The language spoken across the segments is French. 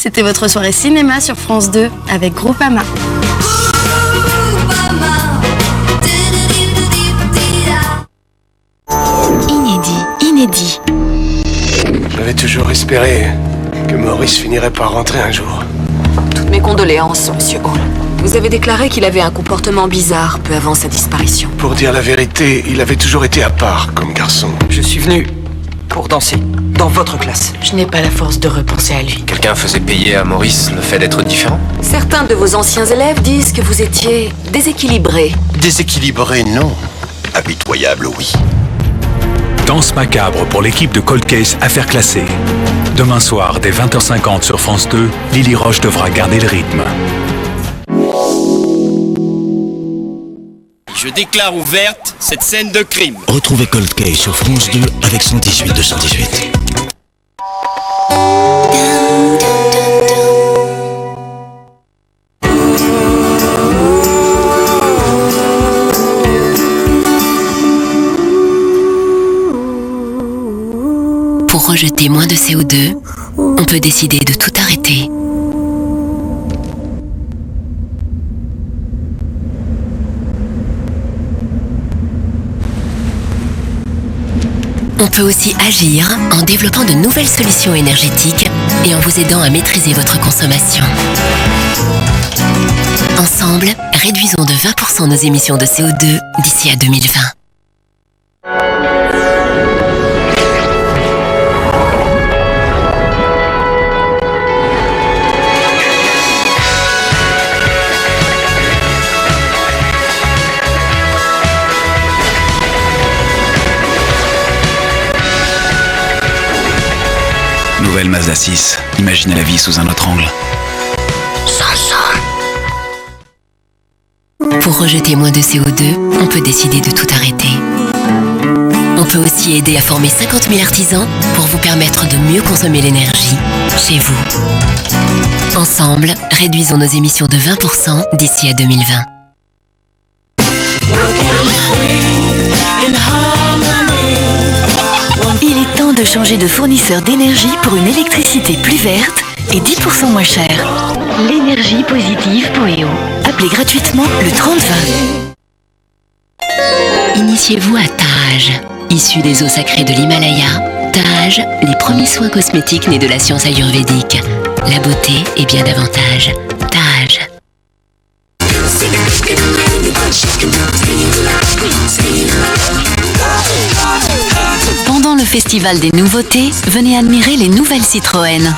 C'était votre soirée cinéma sur France 2 avec Groupama. Inédit. J'avais toujours espéré que Maurice finirait par rentrer un jour. Toutes mes condoléances, Monsieur Hall. Vous avez déclaré qu'il avait un comportement bizarre peu avant sa disparition. Pour dire la vérité, il avait toujours été à part comme garçon. Je suis venu pour danser dans votre classe. Je n'ai pas la force de repenser à lui. Quelqu'un faisait payer à Maurice le fait d'être différent? Certains de vos anciens élèves disent que vous étiez déséquilibré. Déséquilibré, non. Impitoyable, oui. Danse macabre pour l'équipe de Cold Case Affaires classées. Demain soir, dès 20h50 sur France 2, Lily Roche devra garder le rythme. Je déclare ouverte cette scène de crime. Retrouvez Cold Case sur France 2 avec 118 218. Pour rejeter moins de CO2, on peut décider de tout arrêter. On peut aussi agir en développant de nouvelles solutions énergétiques et en vous aidant à maîtriser votre consommation. Ensemble, réduisons de 20% nos émissions de CO2 d'ici à 2020. Nouvelle Mazda 6. Imaginez la vie sous un autre angle. Pour rejeter moins de CO2, on peut décider de tout arrêter. On peut aussi aider à former 50 000 artisans pour vous permettre de mieux consommer l'énergie chez vous. Ensemble, réduisons nos émissions de 20% d'ici à 2020. Il est temps de changer de fournisseur d'énergie pour une électricité plus verte et 10% moins chère. L'énergie positive Poeo. Appelez gratuitement le 3020. Initiez-vous à Taj. Issu des eaux sacrées de l'Himalaya, Taj, les premiers soins cosmétiques nés de la science ayurvédique. La beauté et bien davantage. Taj. Pendant le festival des nouveautés, venez admirer les nouvelles Citroën.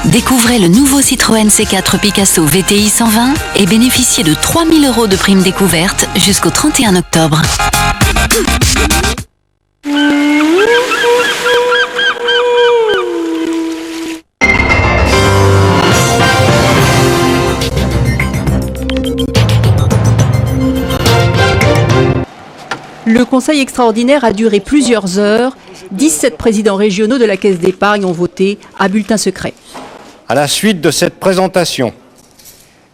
Découvrez le nouveau Citroën C4 Picasso VTI 120 et bénéficiez de 3 000 € de prime découverte jusqu'au 31 octobre. Le conseil extraordinaire a duré plusieurs heures. 17 présidents régionaux de la Caisse d'épargne ont voté à bulletin secret. À la suite de cette présentation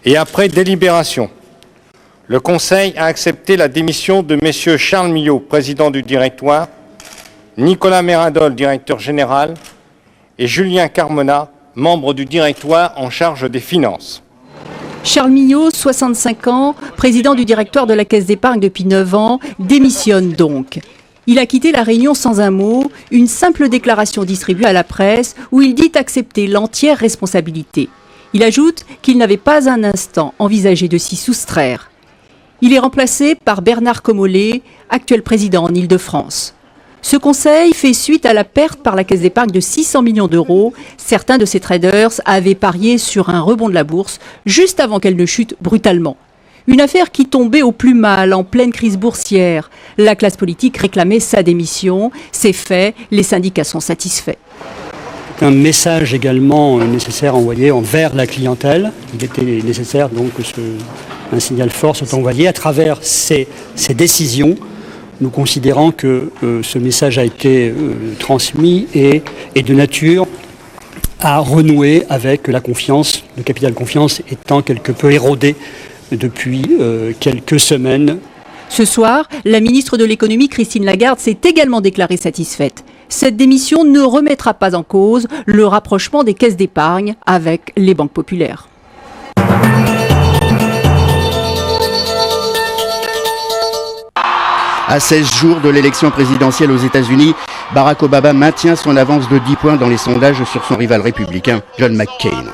et après délibération, le Conseil a accepté la démission de messieurs Charles Millot, président du directoire, Nicolas Mérindol, directeur général, et Julien Carmona, membre du directoire en charge des finances. Charles Millot, 65 ans, président du directoire de la Caisse d'épargne depuis 9 ans, démissionne donc. Il a quitté la réunion sans un mot, une simple déclaration distribuée à la presse où il dit accepter l'entière responsabilité. Il ajoute qu'il n'avait pas un instant envisagé de s'y soustraire. Il est remplacé par Bernard Comollet, actuel président en Île-de-France. Ce conseil fait suite à la perte par la Caisse d'épargne de 600 millions d'euros. Certains de ses traders avaient parié sur un rebond de la bourse juste avant qu'elle ne chute brutalement. Une affaire qui tombait au plus mal en pleine crise boursière. La classe politique réclamait sa démission. C'est fait, les syndicats sont satisfaits. Un message également nécessaire envoyé envers la clientèle. Il était nécessaire donc que un signal fort soit envoyé à travers ces décisions. Nous considérons que ce message a été transmis et est de nature à renouer avec la confiance, le capital confiance étant quelque peu érodé depuis quelques semaines. Ce soir, la ministre de l'économie Christine Lagarde s'est également déclarée satisfaite. Cette démission ne remettra pas en cause le rapprochement des caisses d'épargne avec les banques populaires. À 16 jours de l'élection présidentielle aux États-Unis, Barack Obama maintient son avance de 10 points dans les sondages sur son rival républicain, John McCain.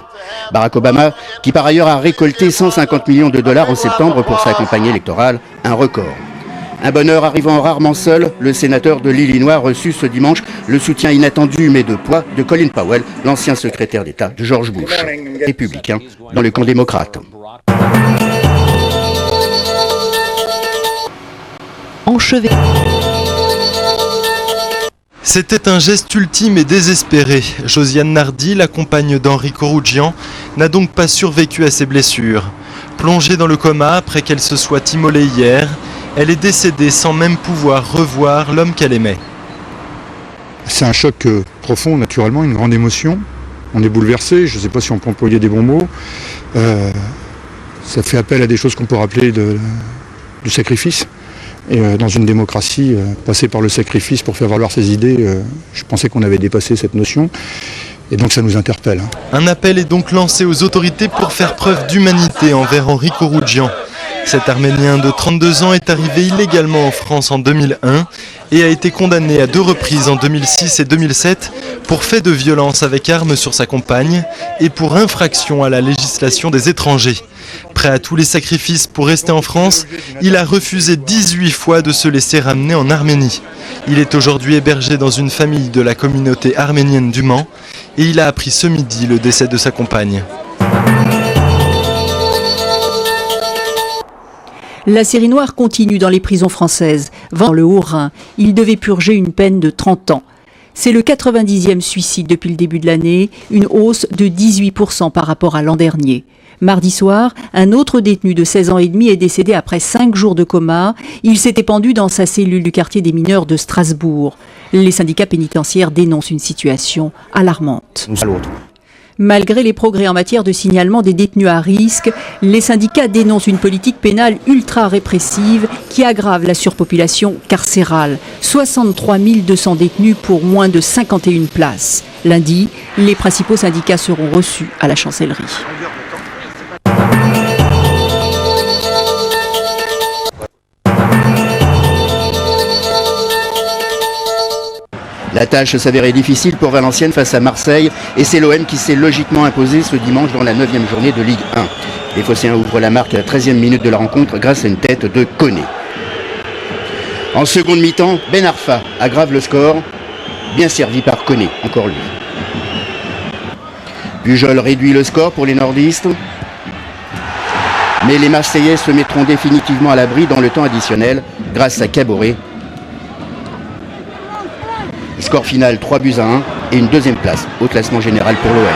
Barack Obama, qui par ailleurs a récolté 150 millions de dollars en septembre pour sa campagne électorale, un record. Un bonheur arrivant rarement seul, le sénateur de l'Illinois a reçu ce dimanche le soutien inattendu mais de poids de Colin Powell, l'ancien secrétaire d'État de George Bush, républicain dans le camp démocrate. C'était un geste ultime et désespéré. Josiane Nardi, la compagne d'Henri Koroujian, n'a donc pas survécu à ses blessures. Plongée dans le coma après qu'elle se soit immolée hier, elle est décédée sans même pouvoir revoir l'homme qu'elle aimait. C'est un choc profond, naturellement, une grande émotion. On est bouleversé, je ne sais pas si on peut employer des bons mots. Ça fait appel à des choses qu'on peut rappeler du sacrifice. Et dans une démocratie, passer par le sacrifice pour faire valoir ses idées, je pensais qu'on avait dépassé cette notion. Et donc ça nous interpelle. Un appel est donc lancé aux autorités pour faire preuve d'humanité envers Henri Koroujian. Cet Arménien de 32 ans est arrivé illégalement en France en 2001 et a été condamné à 2 reprises en 2006 et 2007 pour fait de violence avec arme sur sa compagne et pour infraction à la législation des étrangers. Prêt à tous les sacrifices pour rester en France, il a refusé 18 fois de se laisser ramener en Arménie. Il est aujourd'hui hébergé dans une famille de la communauté arménienne du Mans et il a appris ce midi le décès de sa compagne. La série noire continue dans les prisons françaises. Dans le Haut-Rhin, il devait purger une peine de 30 ans. C'est le 90e suicide depuis le début de l'année, une hausse de 18% par rapport à l'an dernier. Mardi soir, un autre détenu de 16 ans et demi est décédé après 5 jours de coma. Il s'était pendu dans sa cellule du quartier des mineurs de Strasbourg. Les syndicats pénitentiaires dénoncent une situation alarmante. Malgré les progrès en matière de signalement des détenus à risque, les syndicats dénoncent une politique pénale ultra-répressive qui aggrave la surpopulation carcérale. 63 200 détenus pour moins de 51 places. Lundi, les principaux syndicats seront reçus à la chancellerie. La tâche s'avérait difficile pour Valenciennes face à Marseille et c'est l'OM qui s'est logiquement imposé ce dimanche dans la 9e journée de Ligue 1. Les Phocéens ouvrent la marque à la 13e minute de la rencontre grâce à une tête de Koné. En seconde mi-temps, Ben Arfa aggrave le score, bien servi par Koné, encore lui. Pujol réduit le score pour les nordistes, mais les Marseillais se mettront définitivement à l'abri dans le temps additionnel grâce à Caboret. Score final 3-1 et une 2e place au classement général pour l'OM.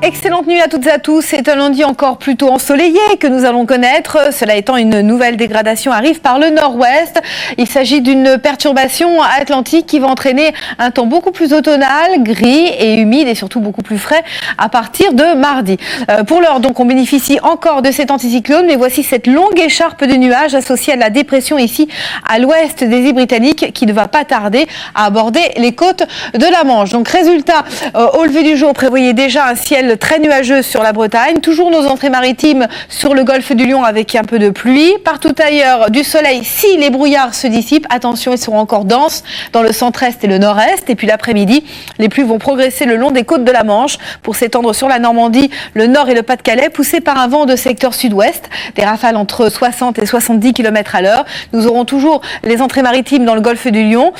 Excellente nuit à toutes et à tous. C'est un lundi encore plutôt ensoleillé que nous allons connaître. Cela étant, une nouvelle dégradation arrive par le nord-ouest. Il s'agit d'une perturbation atlantique qui va entraîner un temps beaucoup plus automnal, gris et humide et surtout beaucoup plus frais à partir de mardi. Pour l'heure, donc, on bénéficie encore de cet anticyclone, mais voici cette longue écharpe de nuages associée à la dépression ici à l'ouest des îles britanniques qui ne va pas tarder à aborder les côtes de la Manche. Donc, résultat, au lever du jour, prévoyez déjà un ciel très nuageux sur la Bretagne, toujours nos entrées maritimes sur le golfe du Lion avec un peu de pluie. Partout ailleurs, du soleil si les brouillards se dissipent. Attention, ils seront encore denses dans le centre-est et le nord-est. Et puis l'après-midi, les pluies vont progresser le long des côtes de la Manche pour s'étendre sur la Normandie, le Nord et le Pas-de-Calais, poussés par un vent de secteur sud-ouest. Des rafales entre 60 et 70 km à l'heure. Nous aurons toujours les entrées maritimes dans le golfe du Lion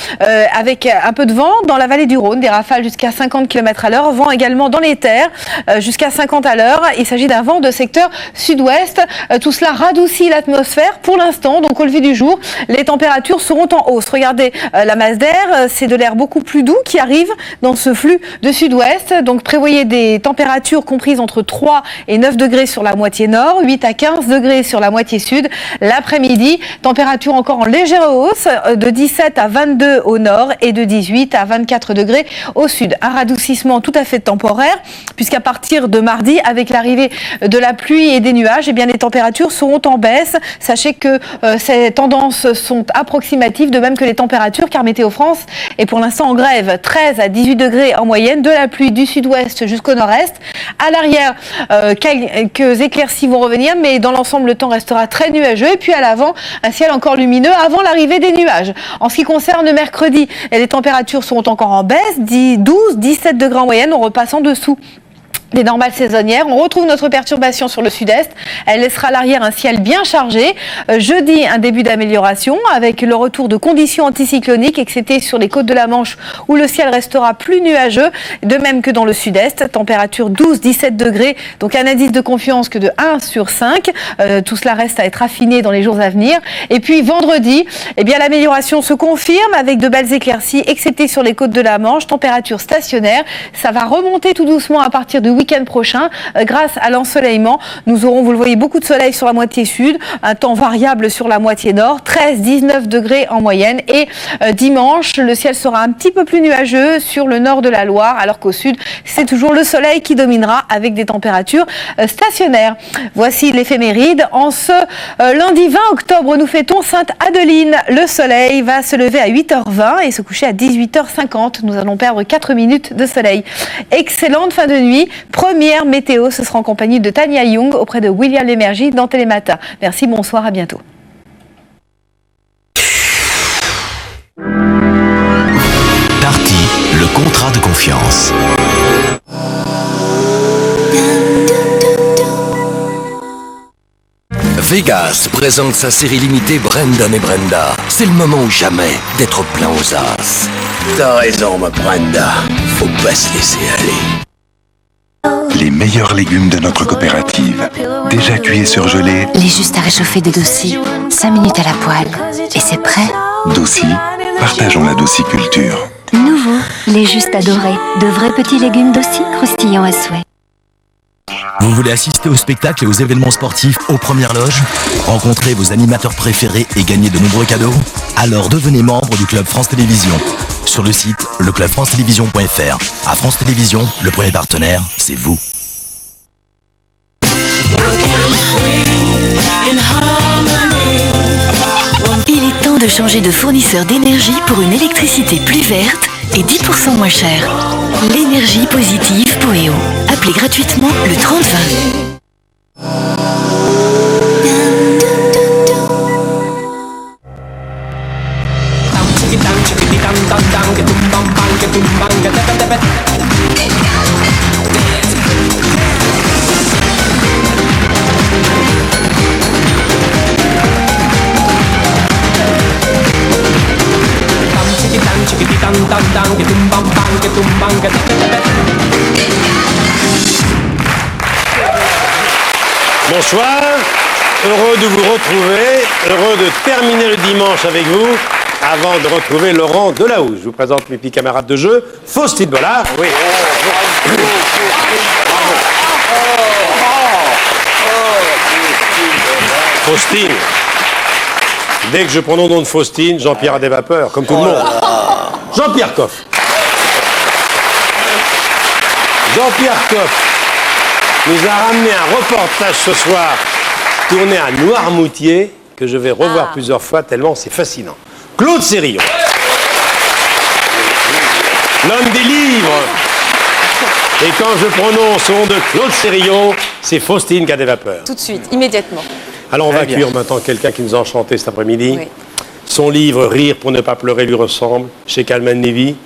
avec un peu de vent dans la vallée du Rhône. Des rafales jusqu'à 50 km à l'heure. Vent également dans les terres jusqu'à 50 à l'heure. Il s'agit d'un vent de secteur sud-ouest. Tout cela radoucit l'atmosphère pour l'instant. Donc au lever du jour, les températures seront en hausse. Regardez la masse d'air, c'est de l'air beaucoup plus doux qui arrive dans ce flux de sud-ouest. Donc prévoyez des températures comprises entre 3 et 9 degrés sur la moitié nord, 8 à 15 degrés sur la moitié sud. L'après-midi, température encore en légère hausse de 17 à 22 au nord et de 18 à 24 degrés au sud. Un radoucissement tout à fait temporaire, puisqu'à partir de mardi, avec l'arrivée de la pluie et des nuages, eh bien, les températures seront en baisse. Sachez que ces tendances sont approximatives, de même que les températures, car Météo France est pour l'instant en grève. 13 à 18 degrés en moyenne, de la pluie du sud-ouest jusqu'au nord-est. À l'arrière, quelques éclaircies vont revenir, mais dans l'ensemble, le temps restera très nuageux. Et puis à l'avant, un ciel encore lumineux avant l'arrivée des nuages. En ce qui concerne mercredi, les températures seront encore en baisse, 12, 17 degrés en moyenne, on repasse en dessous des normales saisonnières. On retrouve notre perturbation sur le sud-est. Elle laissera à l'arrière un ciel bien chargé. Jeudi, un début d'amélioration avec le retour de conditions anticycloniques, excepté sur les côtes de la Manche où le ciel restera plus nuageux, de même que dans le sud-est. Température 12-17 degrés, donc un indice de confiance que de 1 sur 5. Tout cela reste à être affiné dans les jours à venir. Et puis vendredi, eh bien, l'amélioration se confirme avec de belles éclaircies, excepté sur les côtes de la Manche. Température stationnaire. Ça va remonter tout doucement à partir du week-end prochain, grâce à l'ensoleillement. Nous aurons, vous le voyez, beaucoup de soleil sur la moitié sud, un temps variable sur la moitié nord, 13-19 degrés en moyenne. Et dimanche, le ciel sera un petit peu plus nuageux sur le nord de la Loire, alors qu'au sud, c'est toujours le soleil qui dominera avec des températures stationnaires. Voici l'éphéméride. En ce lundi 20 octobre, nous fêtons Sainte Adeline. Le soleil va se lever à 8h20 et se coucher à 18h50. Nous allons perdre 4 minutes de soleil. Excellente fin de nuit. Première météo, ce sera en compagnie de Tania Young auprès de William Lémergie dans Télématin. Merci, bonsoir, à bientôt. Darty, le contrat de confiance. Vegas présente sa série limitée Brendan et Brenda. C'est le moment ou jamais d'être plein aux as. T'as raison, ma Brenda. Faut pas se laisser aller. Les meilleurs légumes de notre coopérative. Déjà cuits et surgelés. Il est juste à réchauffer des Dossi. 5 minutes à la poêle. Et c'est prêt. Dossi, partageons la dossiculture. Nouveau, les juste adorés. De vrais petits légumes Dossi croustillants à souhait. Vous voulez assister aux spectacles et aux événements sportifs aux premières loges? Rencontrer vos animateurs préférés et gagner de nombreux cadeaux? Alors devenez membre du Club France Télévisions. Sur le site leclubfrancetélévision.fr. À France Télévisions, le premier partenaire, c'est vous. Il est temps de changer de fournisseur d'énergie pour une électricité plus verte et 10% moins chère. L'énergie positive Poéo. Appelez gratuitement le 3020. Bonsoir, heureux de vous retrouver, heureux de terminer le dimanche avec vous, avant de retrouver Laurent Delahousse. Je vous présente mes petits camarades de jeu, Faustine Bollard. Oui. Faustine. Dès que je prends le nom de Faustine, Jean-Pierre a des vapeurs, comme tout le monde. Jean-Pierre Coff. Jean-Pierre Coff nous a ramené un reportage ce soir tourné à Noirmoutier que je vais revoir plusieurs fois tellement c'est fascinant. Claude Sérillon. L'homme des livres. Et quand je prononce le nom de Claude Sérillon, c'est Faustine qui a des vapeurs. Tout de suite, immédiatement. Alors on va accueillir maintenant quelqu'un qui nous a enchanté cet après-midi. Oui. Son livre « Rire pour ne pas pleurer » lui ressemble, chez Calman Levy.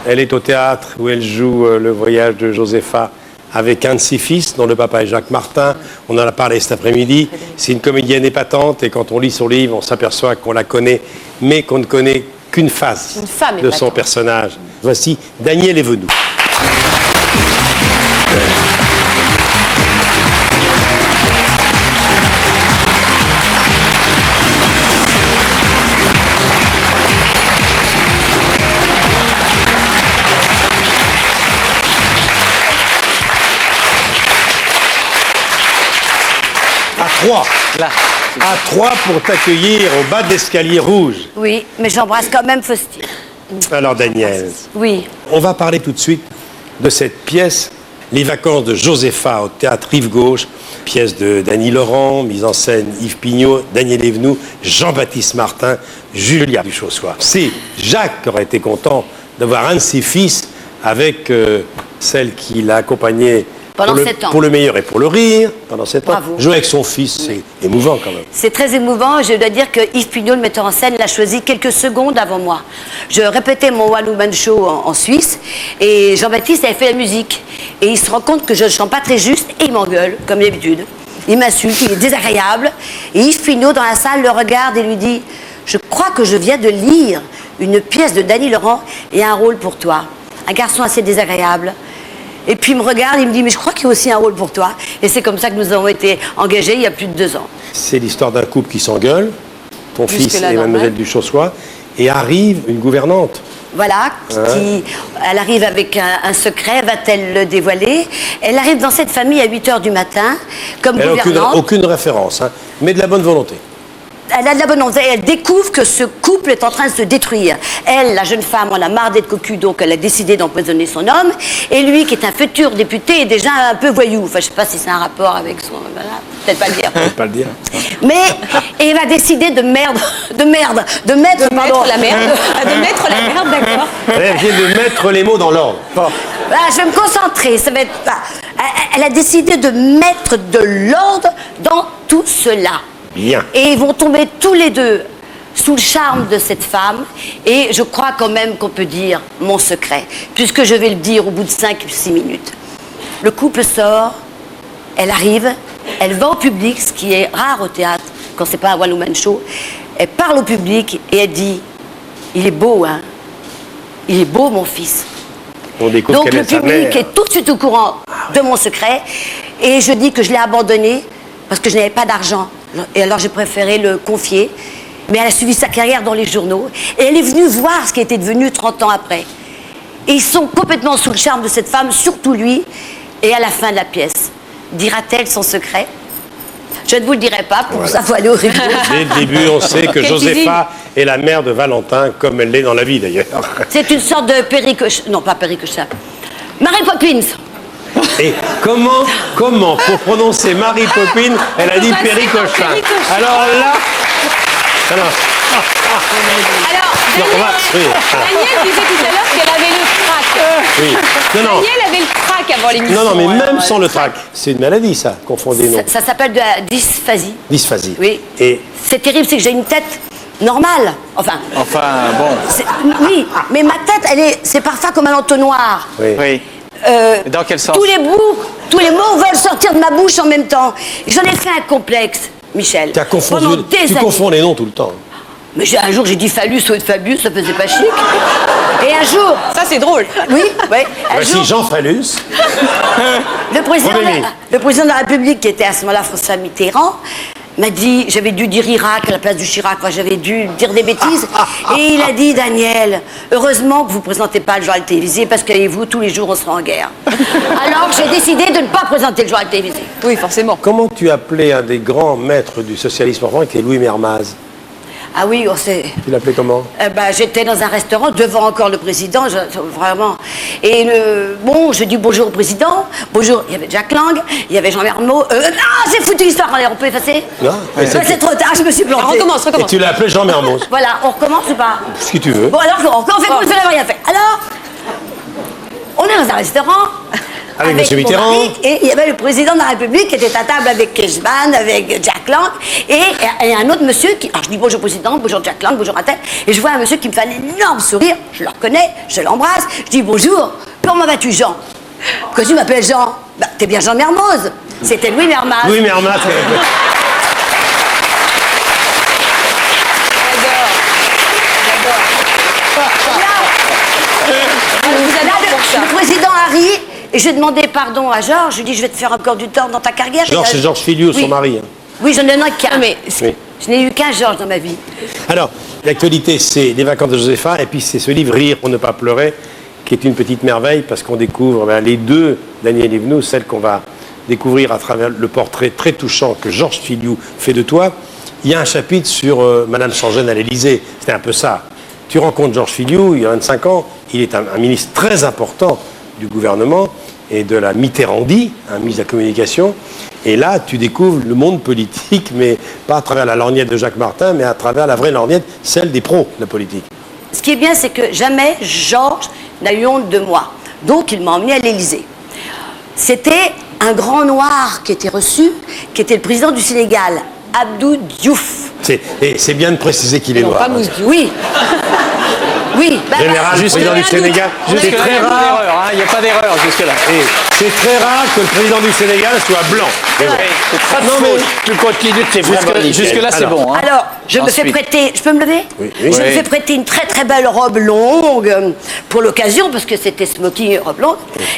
Elle est au théâtre où elle joue le voyage de Josépha avec un de ses fils, dont le papa est Jacques Martin. On en a parlé cet après-midi. C'est une comédienne épatante et quand on lit son livre, on s'aperçoit qu'on la connaît, mais qu'on ne connaît qu'une face de son personnage. Voici Daniel Evenou. 3. À 3 pour t'accueillir au bas de l'escalier rouge. Oui, mais j'embrasse quand même Faustine. Alors Daniel, Oui. on va parler tout de suite de cette pièce, Les vacances de Josépha au théâtre Rive Gauche, pièce de Dany Laurent, mise en scène Yves Pignot, Daniel Evenou, Jean-Baptiste Martin, Julia Duchossois. C'est Jacques qui aurait été content d'avoir un de ses fils avec celle qui l'a accompagné Pendant 7 ans. Pour le meilleur et pour le rire, pendant 7 ans. Bravo. Jouer avec son fils, c'est émouvant quand même. C'est très émouvant. Je dois dire que Yves Pignot, le metteur en scène, l'a choisi quelques secondes avant moi. Je répétais mon One Woman Show en Suisse et Jean-Baptiste avait fait la musique. Et il se rend compte que je ne chante pas très juste et il m'engueule, comme d'habitude. Il m'insulte, il est désagréable. Et Yves Pignot, dans la salle, le regarde et lui dit « Je crois que je viens de lire une pièce de Dany Laurent et un rôle pour toi. Un garçon assez désagréable. » Et puis il me regarde, il me dit « Mais je crois qu'il y a aussi un rôle pour toi. » Et c'est comme ça que nous avons été engagés il y a plus de 2 ans. C'est l'histoire d'un couple qui s'engueule, ton Jusque fils là, et normal. mademoiselle Duchossois, et arrive une gouvernante. Voilà, elle arrive avec un secret, va-t-elle le dévoiler? Elle arrive dans cette famille à 8 h du matin, comme Elle n'a gouvernante. aucune référence, hein, mais de la bonne volonté. Elle a de la bonne volonté, elle découvre que ce couple est en train de se détruire. Elle, la jeune femme, en a marre d'être cocu, donc elle a décidé d'empoisonner son homme. Et lui, qui est un futur député, est déjà un peu voyou. Enfin, je ne sais pas si c'est un rapport avec son... Voilà, peut-être pas le dire. Peut-être pas le dire. Mais il va décider de mettre la merde, De mettre la merde, d'accord. Elle vient de mettre les mots dans l'ordre. Bon. Voilà, je vais me concentrer. Ça va être... Elle a décidé de mettre de l'ordre dans tout cela. Bien. Et ils vont tomber tous les deux sous le charme de cette femme. Et je crois quand même qu'on peut dire mon secret, puisque je vais le dire au bout de 5-6 minutes. Le couple sort, elle arrive, elle va au public, ce qui est rare au théâtre, quand c'est pas un one-woman show. Elle parle au public et elle dit « Il est beau, hein? Il est beau, mon fils. » On découvre Donc quelle le est sa public mère. est tout de suite au courant de mon secret. Et je dis que je l'ai abandonné parce que je n'avais pas d'argent. Et alors j'ai préféré le confier. Mais elle a suivi sa carrière dans les journaux. Et elle est venue voir ce qui était devenu 30 ans après. Et ils sont complètement sous le charme de cette femme, surtout lui. Et à la fin de la pièce, dira-t-elle son secret? Je ne vous le dirai pas pour ça, faut aller au rideau. Dès le début, on sait que Quel Josépha est la mère de Valentin, comme elle l'est dans la vie d'ailleurs. C'est une sorte de péricochin. Non, pas péricochin. Mary Poppins. Et comment, pour prononcer Mary Poppins, elle a dit Péricochin. Alors là... Alors, non, on va... Oui. Daniel disait tout à l'heure qu'elle avait le trac. Oui. Non. Daniel avait le trac avant l'émission. Non, mais alors, même sans le trac. C'est une maladie, ça, confondre des noms. Ça s'appelle de la dysphasie. Dysphasie. Oui. Et C'est terrible, c'est que j'ai une tête normale. Enfin, bon. oui, mais ma tête, c'est parfois comme un entonnoir. Oui. Dans quel sens? Tous les mots veulent sortir de ma bouche en même temps. J'en ai fait un complexe, Michel. tu as confondu, Pendant des tu années. confonds les noms tout le temps. Mais un jour, j'ai dit phallus au lieu de Fabius, ça faisait pas chic. Et un jour... Ça, c'est drôle. Oui, oui. Un Voici jour, Jean Phallus. le président de la République, qui était à ce moment-là François Mitterrand, m'a dit, j'avais dû dire Irak à la place du Chirac, j'avais dû dire des bêtises. Et il a dit, Daniel, heureusement que vous ne présentez pas le journal télévisé, parce qu'avec vous, tous les jours, on sera en guerre. Alors j'ai décidé de ne pas présenter le journal télévisé. Oui, forcément. Comment tu appelais un des grands maîtres du socialisme en France, qui est Louis Mermaz? Ah oui, on sait. Tu l'appelais comment? J'étais dans un restaurant devant encore le président, vraiment. Et bon, je dis bonjour au président. Bonjour, il y avait Jack Lang, il y avait Jean Mermoz. C'est foutu l'histoire, on peut effacer? Non. C'est trop tard, je me suis plantée. Recommence. Et tu l'as appelé Jean Mermoz? Voilà, on recommence ou pas? Ce que tu veux. Bon, alors on fait comme si on n'avait rien fait. Alors, on est dans un restaurant. Avec M. mon Mitterrand. mari, et il y avait le président de la République qui était à table avec Keshman, avec Jack Lang, et un autre monsieur qui... Alors je dis bonjour président, bonjour Jack Lang, bonjour à tel, et je vois un monsieur qui me fait un énorme sourire, je le reconnais, je l'embrasse, je dis bonjour, comment vas-tu Jean? Que tu m'appelles Jean? T'es bien Jean Mermoz. C'était Louis Mermaz. Louis Mermaz. Le président Harry, et je demandais pardon à Georges, je lui dis je vais te faire encore du tort dans ta carrière. Georges, c'est Georges Filiou, son mari. hein. Oui, j'en ai un qu'un, mais Oui. je n'ai eu qu'un Georges dans ma vie. Alors, l'actualité, c'est Les vacances de Josépha, et puis c'est ce livre Rire pour ne pas pleurer, qui est une petite merveille, parce qu'on découvre les deux Daniel Evenou, celle qu'on va découvrir à travers le portrait très touchant que Georges Filiou fait de toi. Il y a un chapitre sur Madame Changène à l'Élysée. C'était un peu ça. Tu rencontres Georges Filiou, il y a 25 ans, il est un ministre très important du gouvernement et de la Mitterrandie, un ministre de la communication. Et là, tu découvres le monde politique, mais pas à travers la lorgnette de Jacques Martin, mais à travers la vraie lorgnette, celle des pros de la politique. Ce qui est bien, c'est que jamais Georges n'a eu honte de moi. Donc, il m'a emmené à l'Élysée. C'était un grand noir qui était reçu, qui était le président du Sénégal, Abdou Diouf. Et c'est bien de préciser qu'il est noir. Pas Mousse Diouf. Oui. Oui. Général, président du Sénégal. C'est très rare. Il n'y a pas d'erreur jusque-là. C'est très rare que le président du Sénégal soit blanc. Non, mais tu continues de tes Jusque-là, c'est bon. Hein. Alors, je me fais prêter... Je peux me lever? Oui. Je me fais prêter une très très belle robe longue pour l'occasion, parce que c'était smoking robe longue.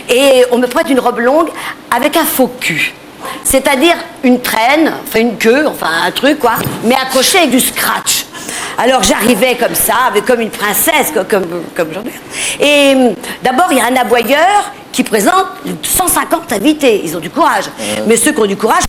Et on me prête une robe longue avec un faux cul. C'est-à-dire une traîne, enfin une queue, enfin un truc quoi, mais accroché avec du scratch. Alors j'arrivais comme ça, comme une princesse, comme j'en ai. Et d'abord, il y a un aboyeur qui présente 150 invités. Ils ont du courage. Mais ceux qui ont du courage...